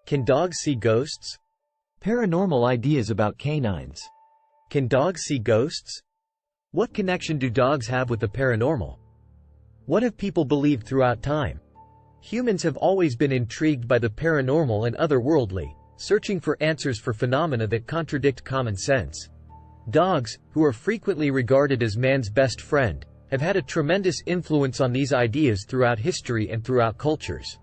Can dogs see ghosts? Paranormal ideas about canines. Can dogs see ghosts? What connection do dogs have with the paranormal? What have people believed throughout time? Humans have always been intrigued by the paranormal and otherworldly, searching for answers for phenomena that contradict common sense. Dogs, who are frequently regarded as man's best friend, have had a tremendous influence on these ideas throughout history and throughout cultures.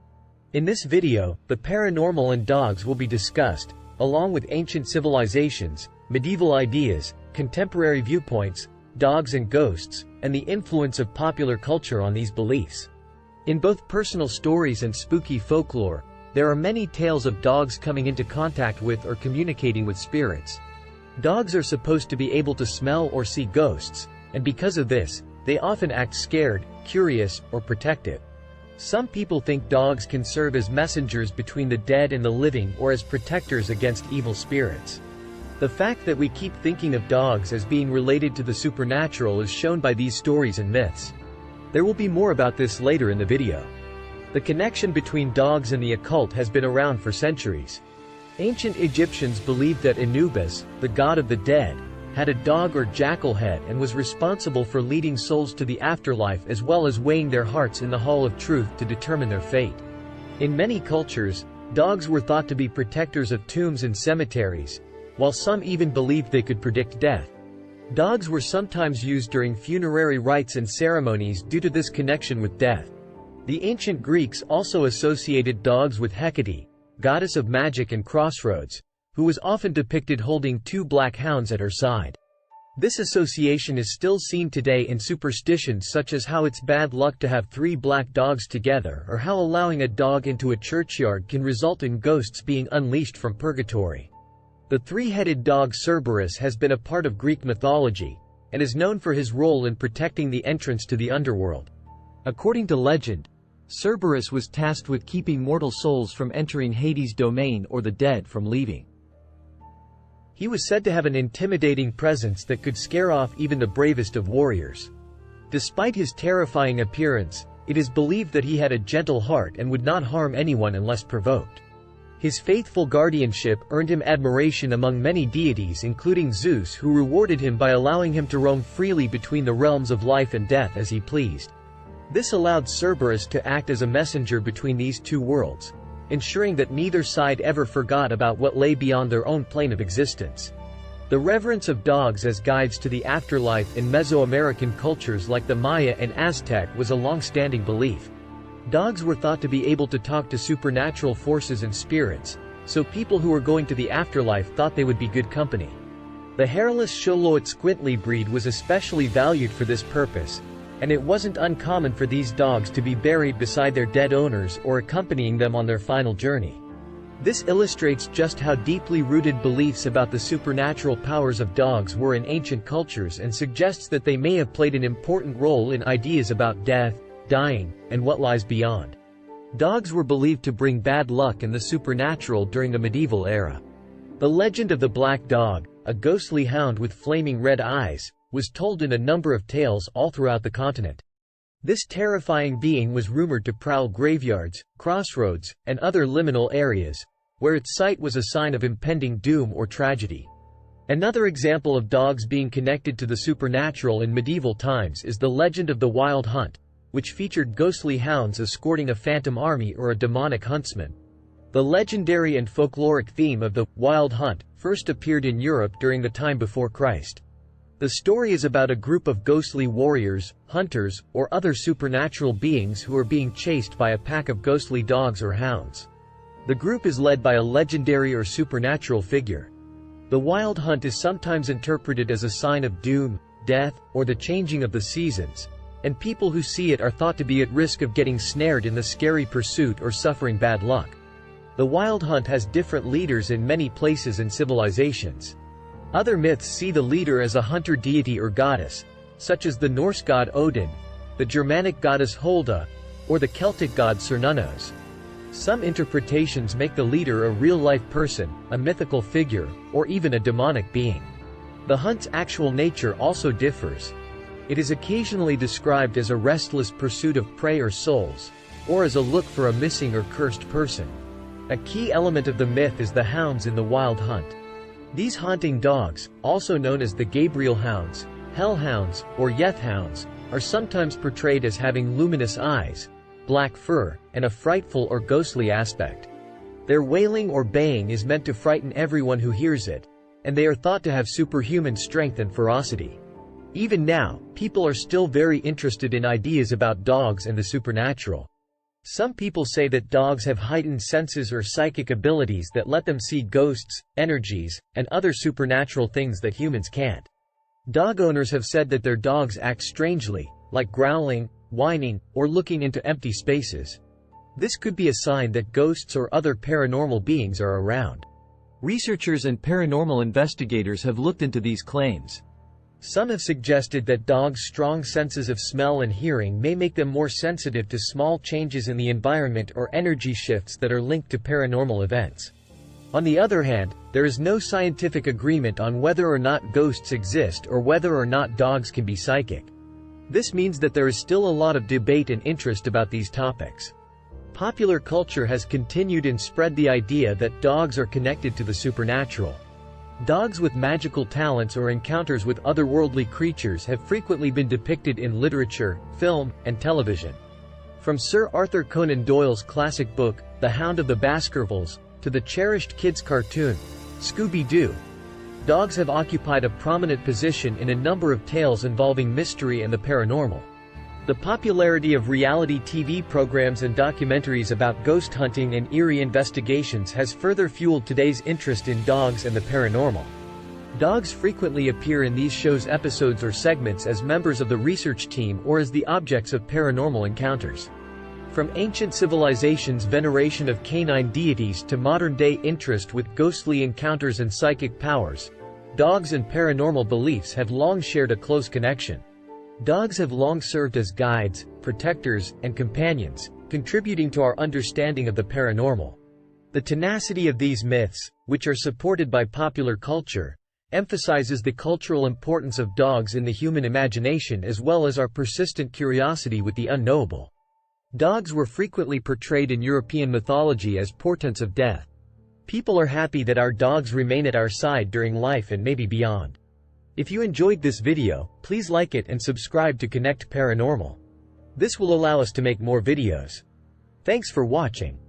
In this video, the paranormal and dogs will be discussed, along with ancient civilizations, medieval ideas, contemporary viewpoints, dogs and ghosts, and the influence of popular culture on these beliefs. In both personal stories and spooky folklore, there are many tales of dogs coming into contact with or communicating with spirits. Dogs are supposed to be able to smell or see ghosts, and because of this, they often act scared, curious, or protective. Some people think dogs can serve as messengers between the dead and the living or as protectors against evil spirits. The fact that we keep thinking of dogs as being related to the supernatural is shown by these stories and myths. There will be more about this later in the video. The connection between dogs and the occult has been around for centuries. Ancient Egyptians believed that Anubis, the god of the dead, had a dog or jackal head and was responsible for leading souls to the afterlife as well as weighing their hearts in the hall of truth to determine their fate. In many cultures, dogs were thought to be protectors of tombs and cemeteries, while some even believed they could predict death. Dogs were sometimes used during funerary rites and ceremonies due to this connection with death. The ancient Greeks also associated dogs with Hecate, goddess of magic and crossroads, who was often depicted holding two black hounds at her side. This association is still seen today in superstitions such as how it's bad luck to have three black dogs together, or how allowing a dog into a churchyard can result in ghosts being unleashed from purgatory. The three-headed dog Cerberus has been a part of Greek mythology, and is known for his role in protecting the entrance to the underworld. According to legend, Cerberus was tasked with keeping mortal souls from entering Hades' domain or the dead from leaving. He was said to have an intimidating presence that could scare off even the bravest of warriors. Despite his terrifying appearance, it is believed that he had a gentle heart and would not harm anyone unless provoked. His faithful guardianship earned him admiration among many deities including Zeus, who rewarded him by allowing him to roam freely between the realms of life and death as he pleased. This allowed Cerberus to act as a messenger between these two worlds, ensuring that neither side ever forgot about what lay beyond their own plane of existence. The reverence of dogs as guides to the afterlife in Mesoamerican cultures like the Maya and Aztec was a long-standing belief. Dogs were thought to be able to talk to supernatural forces and spirits, so people who were going to the afterlife thought they would be good company. The hairless Xoloitzcuintli breed was especially valued for this purpose, and it wasn't uncommon for these dogs to be buried beside their dead owners or accompanying them on their final journey. This illustrates just how deeply rooted beliefs about the supernatural powers of dogs were in ancient cultures and suggests that they may have played an important role in ideas about death, dying, and what lies beyond. Dogs were believed to bring bad luck and the supernatural during the medieval era. The legend of the Black Dog, a ghostly hound with flaming red eyes, was told in a number of tales all throughout the continent. This terrifying being was rumored to prowl graveyards, crossroads, and other liminal areas, where its sight was a sign of impending doom or tragedy. Another example of dogs being connected to the supernatural in medieval times is the legend of the Wild Hunt, which featured ghostly hounds escorting a phantom army or a demonic huntsman. The legendary and folkloric theme of the Wild Hunt first appeared in Europe during the time before Christ. The story is about a group of ghostly warriors, hunters, or other supernatural beings who are being chased by a pack of ghostly dogs or hounds. The group is led by a legendary or supernatural figure. The Wild Hunt is sometimes interpreted as a sign of doom, death, or the changing of the seasons, and people who see it are thought to be at risk of getting snared in the scary pursuit or suffering bad luck. The Wild Hunt has different leaders in many places and civilizations. Other myths see the leader as a hunter deity or goddess, such as the Norse god Odin, the Germanic goddess Holda, or the Celtic god Cernunnos. Some interpretations make the leader a real-life person, a mythical figure, or even a demonic being. The hunt's actual nature also differs. It is occasionally described as a restless pursuit of prey or souls, or as a look for a missing or cursed person. A key element of the myth is the hounds in the wild hunt. These haunting dogs, also known as the Gabriel hounds, hellhounds, or Yeth hounds, are sometimes portrayed as having luminous eyes, black fur, and a frightful or ghostly aspect. Their wailing or baying is meant to frighten everyone who hears it, and they are thought to have superhuman strength and ferocity. Even now, people are still very interested in ideas about dogs and the supernatural. Some people say that dogs have heightened senses or psychic abilities that let them see ghosts, energies, and other supernatural things that humans can't. Dog owners have said that their dogs act strangely, like growling, whining, or looking into empty spaces. This could be a sign that ghosts or other paranormal beings are around. Researchers and paranormal investigators have looked into these claims. Some have suggested that dogs' strong senses of smell and hearing may make them more sensitive to small changes in the environment or energy shifts that are linked to paranormal events. On the other hand, there is no scientific agreement on whether or not ghosts exist or whether or not dogs can be psychic. This means that there is still a lot of debate and interest about these topics. Popular culture has continued and spread the idea that dogs are connected to the supernatural. Dogs with magical talents or encounters with otherworldly creatures have frequently been depicted in literature, film, and television. From Sir Arthur Conan Doyle's classic book, The Hound of the Baskervilles, to the cherished kids' cartoon, Scooby-Doo, dogs have occupied a prominent position in a number of tales involving mystery and the paranormal. The popularity of reality TV programs and documentaries about ghost hunting and eerie investigations has further fueled today's interest in dogs and the paranormal. Dogs frequently appear in these shows' episodes or segments as members of the research team or as the objects of paranormal encounters. From ancient civilizations' veneration of canine deities to modern-day interest with ghostly encounters and psychic powers, dogs and paranormal beliefs have long shared a close connection. Dogs have long served as guides, protectors, and companions, contributing to our understanding of the paranormal. The tenacity of these myths, which are supported by popular culture, emphasizes the cultural importance of dogs in the human imagination as well as our persistent curiosity with the unknowable. Dogs were frequently portrayed in European mythology as portents of death. People are happy that our dogs remain at our side during life and maybe beyond. If you enjoyed this video, please like it and subscribe to Connect Paranormal. This will allow us to make more videos. Thanks for watching.